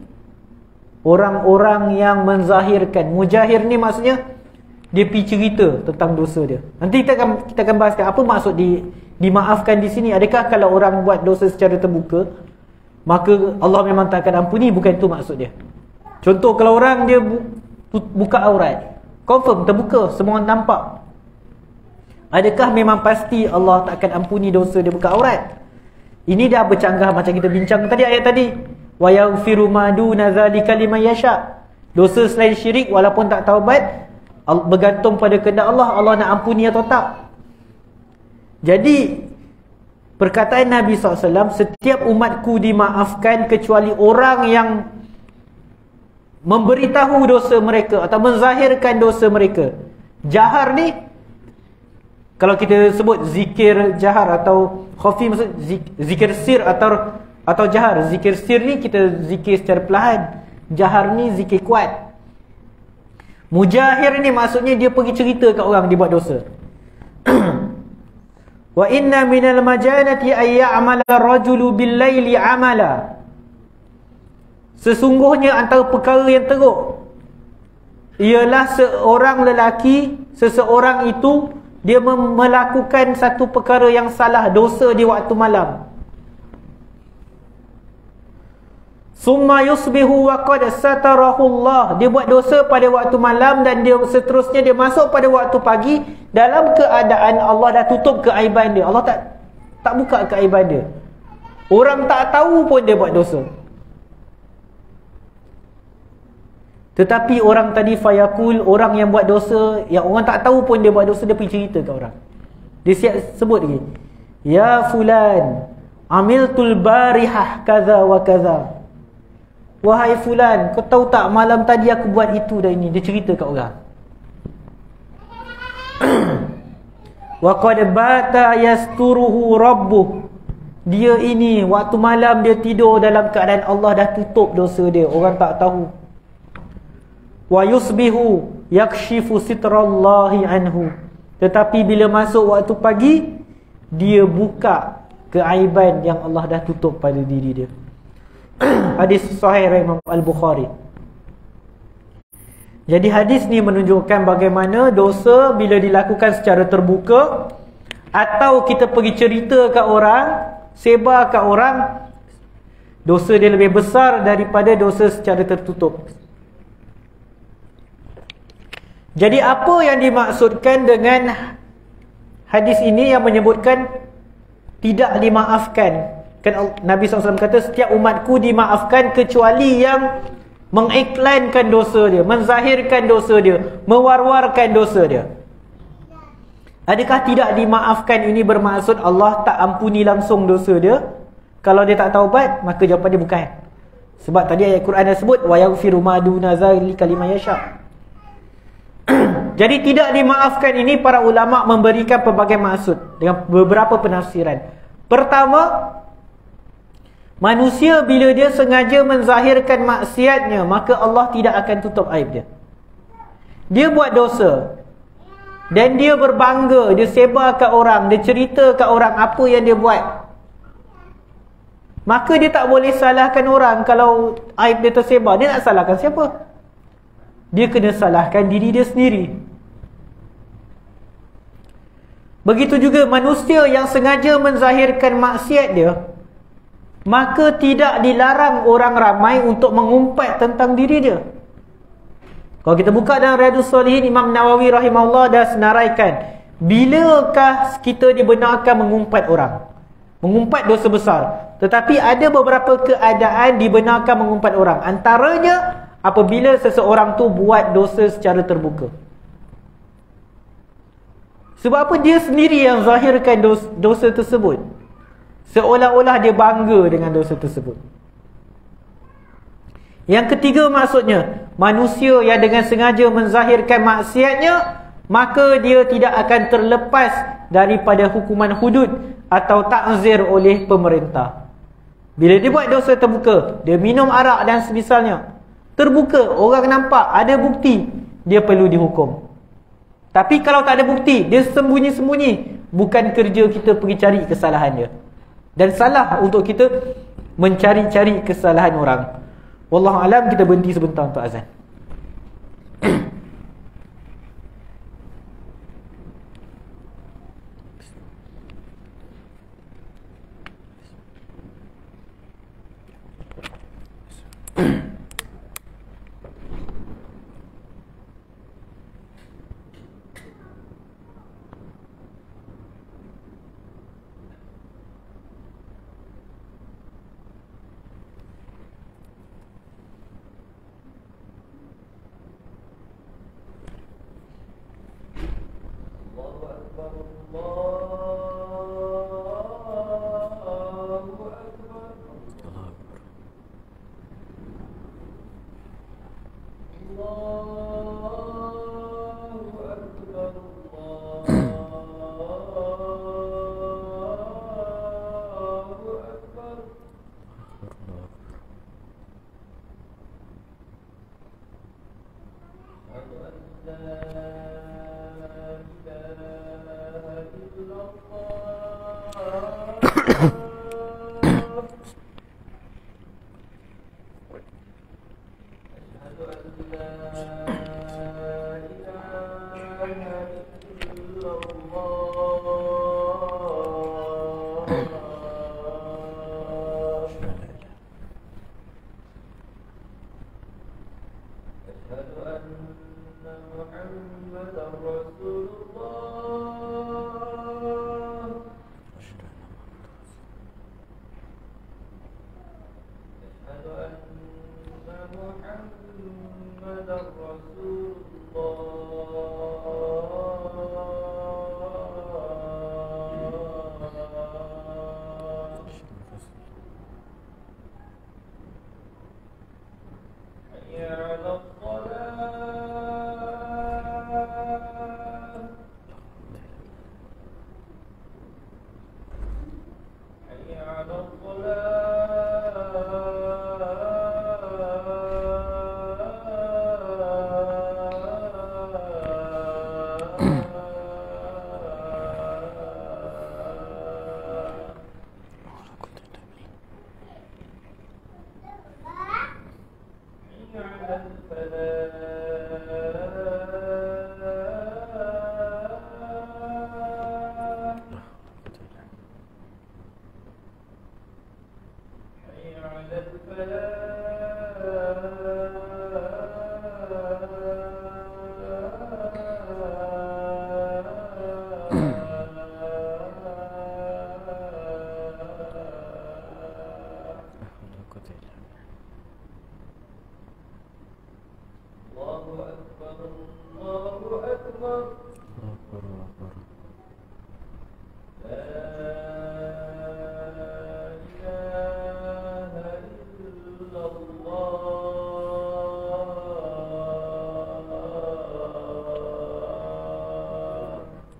orang-orang yang menzahirkan. Mujahir ni maksudnya dia pergi cerita tentang dosa dia. Nanti kita akan bahaskan apa maksud dimaafkan di sini. Adakah kalau orang buat dosa secara terbuka, maka Allah memang tak akan ampuni? Bukan itu maksud dia. Contoh, kalau orang dia buka aurat, confirm terbuka, semua orang nampak, adakah memang pasti Allah tak akan ampuni dosa dia buka aurat? Ini dah bercanggah macam kita bincang tadi, ayat tadi, wa yaghfiru ma duna zalika liman yasha. Dosa selain syirik, walaupun tak taubat, bergantung pada kehendak Allah, Allah nak ampuni atau tak. Jadi perkataan Nabi SAW, setiap umatku dimaafkan kecuali orang yang memberitahu dosa mereka atau menzahirkan dosa mereka. Jahar ni, kalau kita sebut zikir jahar atau khafi, maksud zikir sir atau jahar. Zikir sir ni kita zikir secara perlahan, jahar ni zikir kuat. Mujahir ni maksudnya dia pergi cerita kat orang dia buat dosa. Wa inna minal majanati ay ya'mala ar-rajulu bil-laili 'amala. Sesungguhnya antara perkara yang teruk ialah seorang lelaki, seseorang itu dia melakukan satu perkara yang salah, dosa di waktu malam. Summa yusbihu wa qad satarahu Allah. Dia buat dosa pada waktu malam dan dia seterusnya dia masuk pada waktu pagi dalam keadaan Allah dah tutup keaiban dia. Allah tak buka keaiban dia. Orang tak tahu pun dia buat dosa. Tetapi orang tadi fayaqul, orang yang buat dosa, yang orang tak tahu pun dia buat dosa, dia pergi cerita ke orang. Dia siap sebut lagi, ya fulan, amiltul barihah kaza wa kaza. Wahai fulan, kau tahu tak malam tadi aku buat itu dan ini. Dia cerita kat orang. Wa qad bata yasturuhu rabbuh. Dia ini waktu malam dia tidur dalam keadaan Allah dah tutup dosa dia, orang tak tahu. Wa yusbihu yakshifu sitrallahi anhu. Tetapi bila masuk waktu pagi, dia buka keaiban yang Allah dah tutup pada diri dia. Hadis sahih Imam Al-Bukhari. Jadi hadis ni menunjukkan bagaimana dosa bila dilakukan secara terbuka, atau kita pergi cerita kat orang, sebar kat orang, dosa dia lebih besar daripada dosa secara tertutup. Jadi apa yang dimaksudkan dengan hadis ini yang menyebutkan tidak dimaafkan? Kan Nabi SAW kata setiap umatku dimaafkan kecuali yang mengiklankan dosa dia, menzahirkan dosa dia, mewar-warkan dosa dia. Adakah tidak dimaafkan ini bermaksud Allah tak ampuni langsung dosa dia? Kalau dia tak taubat, maka jawapan dia bukan. Sebab tadi ayat Quran dah sebut wa yaghfiru ma duna zalika liman yasha. Jadi tidak dimaafkan ini para ulama memberikan pelbagai maksud dengan beberapa penafsiran. Pertama, manusia bila dia sengaja menzahirkan maksiatnya, maka Allah tidak akan tutup aib dia. Dia buat dosa dan dia berbangga, dia sebar kat orang, dia cerita kat orang apa yang dia buat. Maka dia tak boleh salahkan orang kalau aib dia tersebar. Dia nak salahkan siapa? Dia kena salahkan diri dia sendiri. Begitu juga manusia yang sengaja menzahirkan maksiat dia, maka tidak dilarang orang ramai untuk mengumpat tentang diri dia. Kalau kita buka dalam Riyadhus Shalihin, Imam Nawawi rahimahullah dah senaraikan, bilakah kita dibenarkan mengumpat orang? Mengumpat dosa besar. Tetapi ada beberapa keadaan dibenarkan mengumpat orang. Antaranya apabila seseorang tu buat dosa secara terbuka. Sebab apa? Dia sendiri yang zahirkan dosa tersebut, seolah-olah dia bangga dengan dosa tersebut. Yang ketiga maksudnya, manusia yang dengan sengaja menzahirkan maksiatnya, maka dia tidak akan terlepas daripada hukuman hudud atau takzir oleh pemerintah. Bila dia buat dosa terbuka, dia minum arak dan semisalnya, terbuka, orang nampak, ada bukti, dia perlu dihukum. Tapi kalau tak ada bukti, dia sembunyi-sembunyi, bukan kerja kita pergi cari kesalahan dia. Dan salah untuk kita mencari-cari kesalahan orang. Wallahu alam, kita berhenti sebentar untuk azan.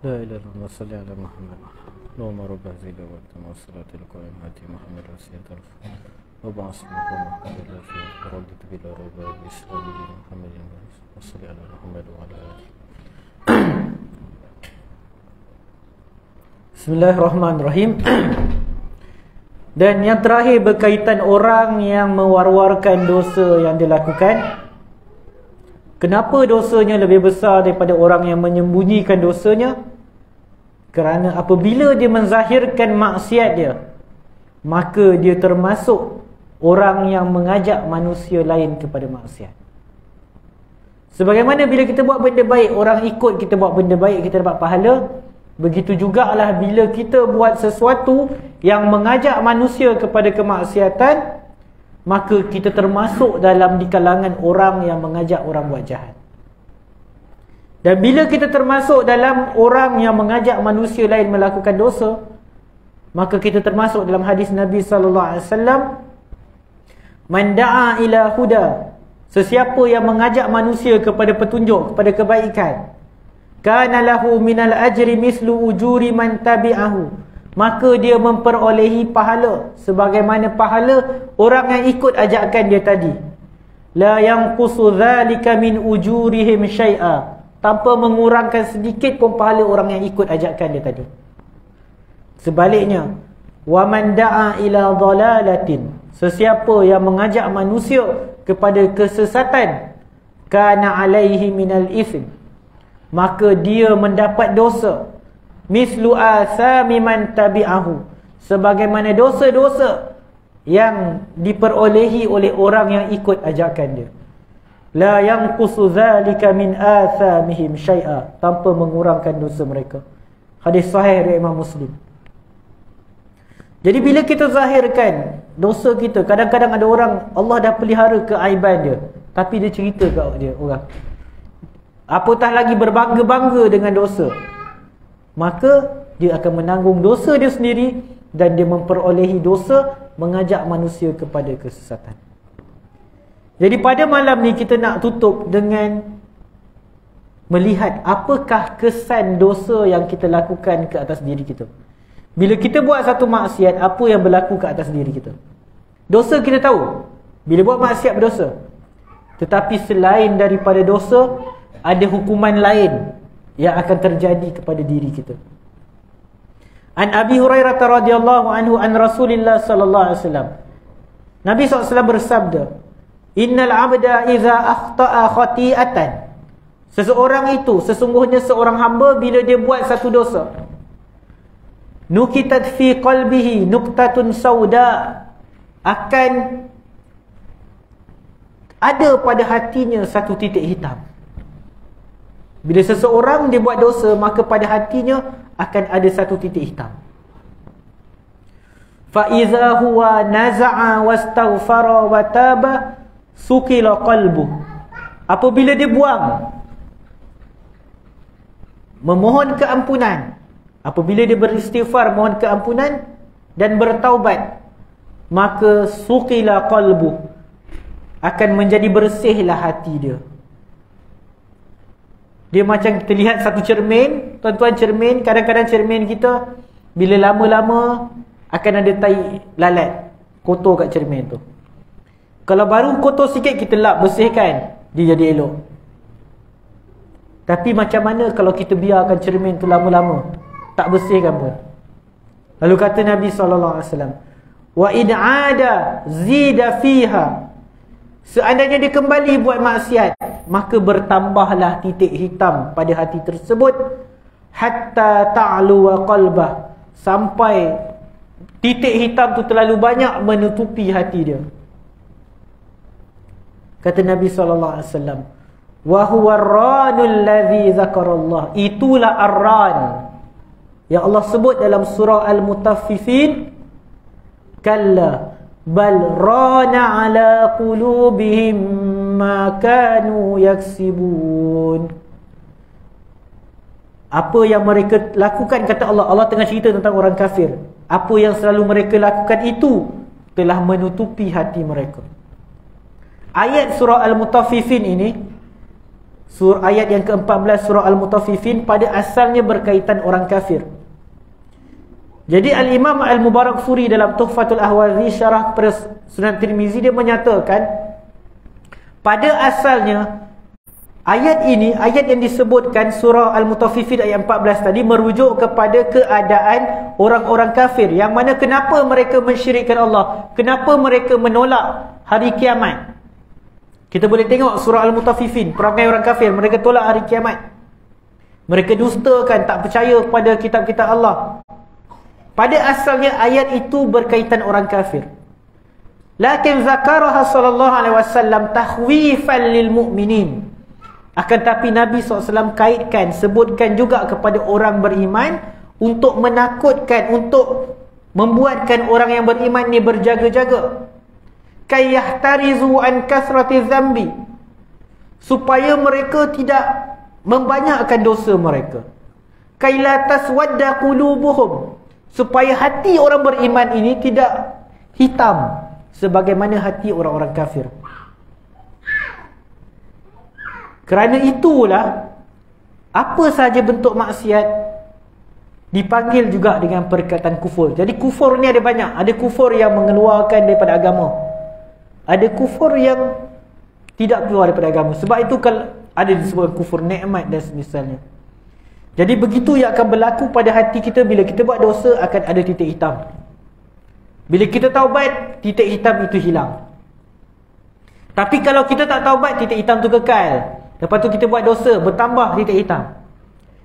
لا إله إلا الله صلى على محمد اللهم رب هذه الدعوة والصلاة القائمة محمد رسول الله وبعث لكم محمد في ردت بلا ربا بإسلام محمد وصلى على محمد وعلى آله. Bismillahirrahmanirrahim. Dan yang terakhir berkaitan orang yang mewar-warkan dosa yang dilakukan. Kenapa dosanya lebih besar daripada orang yang menyembunyikan dosanya? Kerana apabila dia menzahirkan maksiat dia, maka dia termasuk orang yang mengajak manusia lain kepada maksiat. Sebagaimana bila kita buat benda baik, orang ikut kita buat benda baik, kita dapat pahala. Begitu jugalah bila kita buat sesuatu yang mengajak manusia kepada kemaksiatan, maka kita termasuk dalam di kalangan orang yang mengajak orang buat jahat. Dan bila kita termasuk dalam orang yang mengajak manusia lain melakukan dosa, maka kita termasuk dalam hadis Nabi SAW, man da'a ila huda, sesiapa yang mengajak manusia kepada petunjuk, kepada kebaikan, kana lahu minal ajri mislu ujuri man tabi'ahu, maka dia memperolehi pahala sebagaimana pahala orang yang ikut ajakan dia tadi. La yanqusu dzalika min ujurihim syai'a, tanpa mengurangkan sedikit pun pahala orang yang ikut ajakan dia tadi. Sebaliknya, wa man da'a ila dhalalatin, sesiapa yang mengajak manusia kepada kesesatan, kana alaihi minal ithm, maka dia mendapat dosa mislu asami man tabi'ahu, sebagaimana dosa-dosa yang diperolehi oleh orang yang ikut ajakan dia. La yanqusu dzalika min athamihim syai'a, tanpa mengurangkan dosa mereka. Hadis sahih dari Imam Muslim. Jadi bila kita zahirkan dosa kita, kadang-kadang ada orang Allah dah pelihara keaiban dia, tapi dia cerita kat dia orang, apatah lagi berbangga-bangga dengan dosa, maka dia akan menanggung dosa dia sendiri dan dia memperolehi dosa mengajak manusia kepada kesesatan. Jadi pada malam ni kita nak tutup dengan melihat apakah kesan dosa yang kita lakukan ke atas diri kita. Bila kita buat satu maksiat, apa yang berlaku ke atas diri kita? Dosa kita tahu, bila buat maksiat berdosa. Tetapi selain daripada dosa, ada hukuman lain yang akan terjadi kepada diri kita. An Abi Hurairah radhiyallahu anhu an Rasulillah sallallahu alaihi wasallam, Nabi SAW bersabda, innal abda iza akhta'a khati'atan, seseorang itu, sesungguhnya seorang hamba bila dia buat satu dosa, nukitat fi qalbihi nuqtatun sauda, akan ada pada hatinya satu titik hitam. Bila seseorang dia buat dosa, maka pada hatinya akan ada satu titik hitam. Fa iza huwa naza'a wastaghfara wa taba sukila qalbuh, apabila dia buang, memohon keampunan, apabila dia beristighfar, mohon keampunan dan bertaubat, maka suqila qalbu, akan menjadi bersihlah hati dia. Dia macam kita lihat satu cermin, tuan-tuan, cermin, kadang-kadang cermin kita bila lama-lama akan ada tai lalat kotor kat cermin tu. Kalau baru kotor sikit kita lap, bersihkan, dia jadi elok. Tapi macam mana kalau kita biarkan cermin tu lama-lama tak bersihkan pun? Lalu kata Nabi SAW, wa in ada zida fiha, seandainya dia kembali buat maksiat, maka bertambahlah titik hitam pada hati tersebut, hatta ta'lu wa qalbah, sampai titik hitam tu terlalu banyak menutupi hati dia. Kata Nabi SAW, wa huwa ar-ranul ladzi zakarallah, itulah ar-ran yang Allah sebut dalam surah Al-Mutaffifin, kalla bal rana ala qulubihim ma kanu yaksibun. Apa yang mereka lakukan, kata Allah, Allah tengah cerita tentang orang kafir, apa yang selalu mereka lakukan itu telah menutupi hati mereka. Ayat surah Al-Mutaffifin ini, ayat yang ke-14 surah Al-Mutaffifin, pada asalnya berkaitan orang kafir. Jadi Al-Imam Al-Mubarakfuri dalam Tuhfatul Ahwazi syarah kepada Sunan Tirmizi, dia menyatakan pada asalnya ayat ini, ayat yang disebutkan surah Al-Mutaffifin ayat 14 tadi, merujuk kepada keadaan orang-orang kafir, yang mana kenapa mereka mensyirikkan Allah, kenapa mereka menolak hari kiamat. Kita boleh tengok surah Al-Mutaffifin, perangai orang kafir, mereka tolak hari kiamat, mereka dustakan, tak percaya kepada kitab-kitab Allah. Pada asalnya ayat itu berkaitan orang kafir. Lakin zakaraha sallallahu alaihi wasallam tahwifan lil mu'minin. Akan tapi Nabi SAW kaitkan, sebutkan juga kepada orang beriman, untuk menakutkan, untuk membuatkan orang yang beriman ni berjaga-jaga. Kay yahtarizu an kasrati dzambi, supaya mereka tidak membanyakkan dosa mereka. Kay la taswadda qulubuhum, supaya hati orang beriman ini tidak hitam sebagaimana hati orang-orang kafir. Kerana itulah, apa sahaja bentuk maksiat dipanggil juga dengan perkataan kufur. Jadi kufur ni ada banyak. Ada kufur yang mengeluarkan daripada agama, ada kufur yang tidak keluar daripada agama. Sebab itu kalau ada disebut kufur nikmat dan semisalnya. Jadi begitu yang akan berlaku pada hati kita. Bila kita buat dosa, akan ada titik hitam. Bila kita taubat, titik hitam itu hilang. Tapi kalau kita tak taubat, titik hitam tu kekal. Lepas tu kita buat dosa, bertambah titik hitam.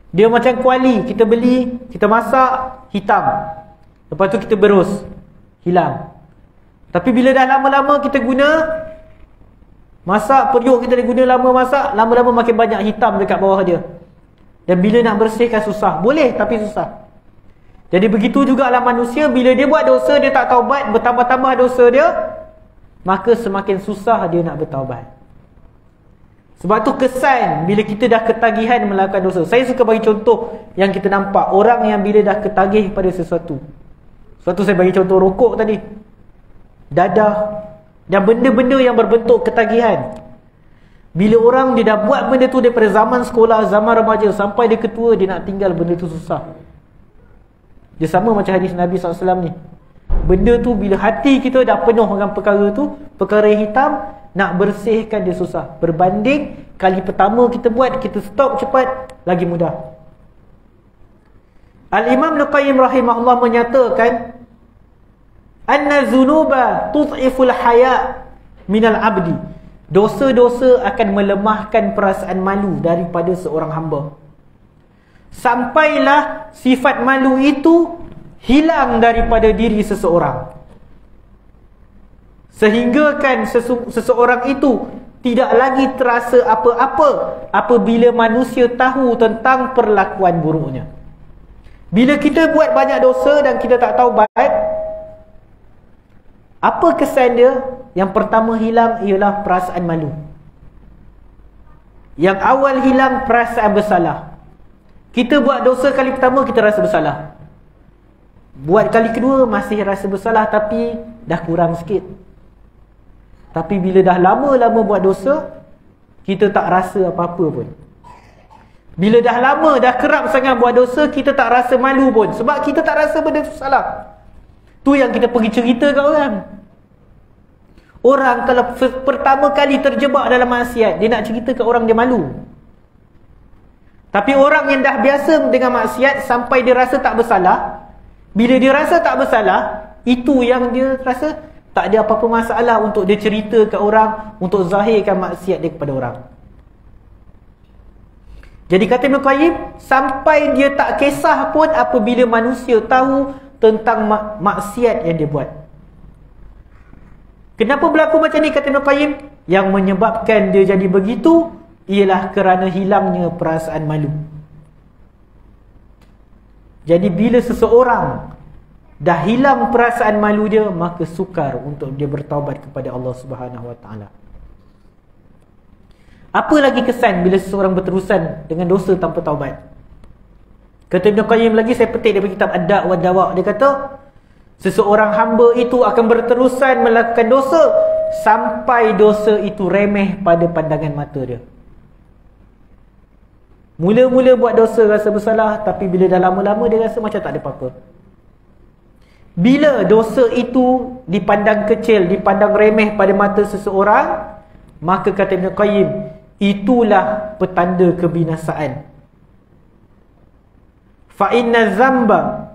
Dia macam kuali, kita beli, kita masak, hitam. Lepas tu kita berus, hilang. Tapi bila dah lama-lama kita guna, masak, periuk kita guna lama masak, lama-lama makin banyak hitam dekat bawah dia. Dan bila nak bersihkan susah. Boleh tapi susah. Jadi begitu juga lah manusia, bila dia buat dosa, dia tak taubat, bertambah-tambah dosa dia, maka semakin susah dia nak bertaubat. Sebab tu kesan bila kita dah ketagihan melakukan dosa. Saya suka bagi contoh yang kita nampak, orang yang bila dah ketagih pada sesuatu. Sebab tu saya bagi contoh rokok tadi, dadah dan benda-benda yang berbentuk ketagihan. Bila orang dia dah buat benda tu daripada zaman sekolah, zaman remaja, sampai dia ketua, dia nak tinggal benda tu susah. Dia sama macam hadis Nabi SAW ni. Benda tu bila hati kita dah penuh dengan perkara tu, perkara yang hitam, nak bersihkan dia susah. Berbanding kali pertama kita buat, kita stop cepat, lagi mudah. Al-Imam Al-Qayyim rahimahullah menyatakan, anna zunuba tud'iful haya minal abdi. Dosa-dosa akan melemahkan perasaan malu daripada seorang hamba. Sampailah sifat malu itu hilang daripada diri seseorang, sehinggakan seseorang itu tidak lagi terasa apa-apa apabila manusia tahu tentang perlakuan buruknya. Bila kita buat banyak dosa dan kita tak taubat, apa kesan dia? Yang pertama hilang ialah perasaan malu. Yang awal hilang perasaan bersalah. Kita buat dosa kali pertama, kita rasa bersalah. Buat kali kedua masih rasa bersalah, tapi dah kurang sikit. Tapi bila dah lama-lama buat dosa, kita tak rasa apa-apa pun. Bila dah lama, dah kerap sangat buat dosa, kita tak rasa malu pun. Sebab kita tak rasa benda tu salah. Tu yang kita pergi cerita kat orang. Orang kalau pertama kali terjebak dalam maksiat, dia nak cerita kat orang, dia malu. Tapi orang yang dah biasa dengan maksiat sampai dia rasa tak bersalah, bila dia rasa tak bersalah, itu yang dia rasa tak ada apa-apa masalah untuk dia cerita kat orang, untuk zahirkan maksiat dia kepada orang. Jadi kata Ibn Qayyim, sampai dia tak kisah pun apabila manusia tahu tentang maksiat yang dia buat. Kenapa berlaku macam ni kata Ibn Qayyim? Yang menyebabkan dia jadi begitu ialah kerana hilangnya perasaan malu. Jadi bila seseorang dah hilang perasaan malu dia, maka sukar untuk dia bertaubat kepada Allah Subhanahu Wa Taala. Apa lagi kesan bila seseorang berterusan dengan dosa tanpa taubat? Kata Ibn Qayyim lagi, saya petik daripada kitab Ad-Da' wa Dawa', dia kata seseorang hamba itu akan berterusan melakukan dosa sampai dosa itu remeh pada pandangan mata dia. Mula-mula buat dosa rasa bersalah, tapi bila dah lama-lama dia rasa macam tak ada apa-apa. Bila dosa itu dipandang kecil, dipandang remeh pada mata seseorang, maka kata Ibn Qayyim, itulah petanda kebinasaan. Fa inna zamba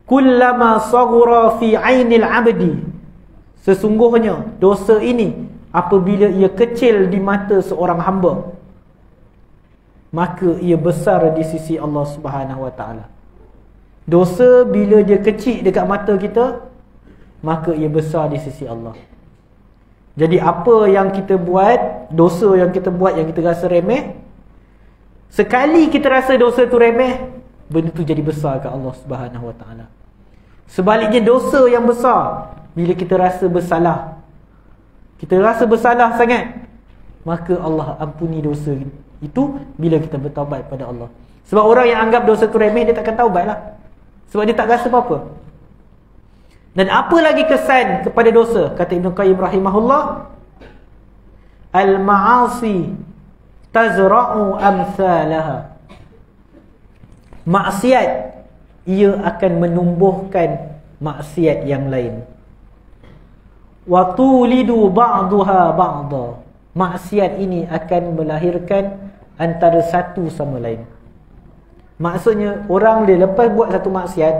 kullama saghura fi 'ainil 'abdi. Sesungguhnya dosa ini apabila ia kecil di mata seorang hamba, maka ia besar di sisi Allah Subhanahu Wa Taala. Dosa bila dia kecil dekat mata kita, maka ia besar di sisi Allah. Jadi apa yang kita buat, dosa yang kita buat yang kita rasa remeh, sekali kita rasa dosa tu remeh, benda tu jadi besar kat Allah Subhanahu Wa Taala. Sebaliknya dosa yang besar, bila kita rasa bersalah, kita rasa bersalah sangat, maka Allah ampuni dosa itu bila kita bertaubat pada Allah. Sebab orang yang anggap dosa tu remeh, dia takkan taubat lah. Sebab dia tak rasa apa-apa. Dan apa lagi kesan kepada dosa? Kata Ibn Qayyim rahimahullah, al-ma'asi tazra'u amthalaha. Maksiat, ia akan menumbuhkan maksiat yang lain. Wa tulidu ba'daha ba'da. Maksiat ini akan melahirkan antara satu sama lain. Maksudnya orang dia lepas buat satu maksiat,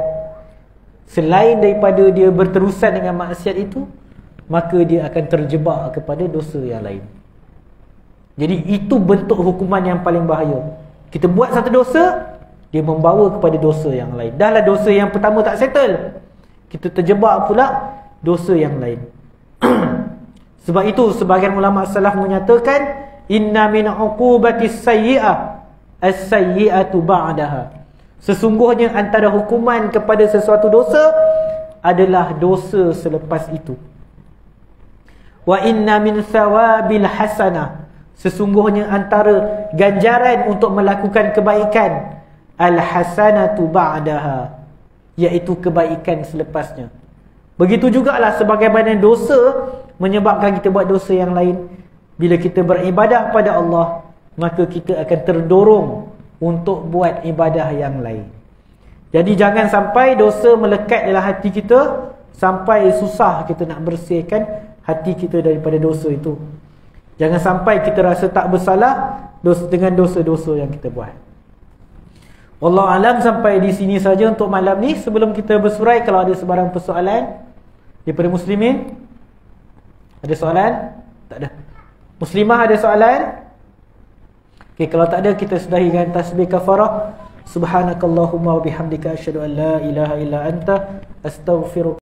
selain daripada dia berterusan dengan maksiat itu, maka dia akan terjebak kepada dosa yang lain. Jadi itu bentuk hukuman yang paling bahaya. Kita buat satu dosa, dia membawa kepada dosa yang lain. Dahlah dosa yang pertama tak settle, kita terjebak pula dosa yang lain. Sebab itu sebahagian ulama salaf menyatakan, inna min uqubatis sayyi'ah as-sayyi'atu ba'daha. Sesungguhnya antara hukuman kepada sesuatu dosa adalah dosa selepas itu. Wa inna min thawabil hasanah. Sesungguhnya antara ganjaran untuk melakukan kebaikan, al-hasanatu ba'daha, iaitu kebaikan selepasnya. Begitu jugalah sebagaimana dosa menyebabkan kita buat dosa yang lain. Bila kita beribadah pada Allah, maka kita akan terdorong untuk buat ibadah yang lain. Jadi jangan sampai dosa melekat dalam hati kita sampai susah kita nak bersihkan hati kita daripada dosa itu. Jangan sampai kita rasa tak bersalah dengan dosa-dosa yang kita buat. Wallahu alam, sampai di sini saja untuk malam ni. Sebelum kita bersurai, kalau ada sebarang persoalan daripada muslimin. Ada soalan? Tak ada. Muslimah ada soalan? Okey, kalau tak ada, kita sudahi dengan tasbih kafarah. Subhanakallahumma wa bihamdika asyhadu an la ilaha illa anta astaghfiruka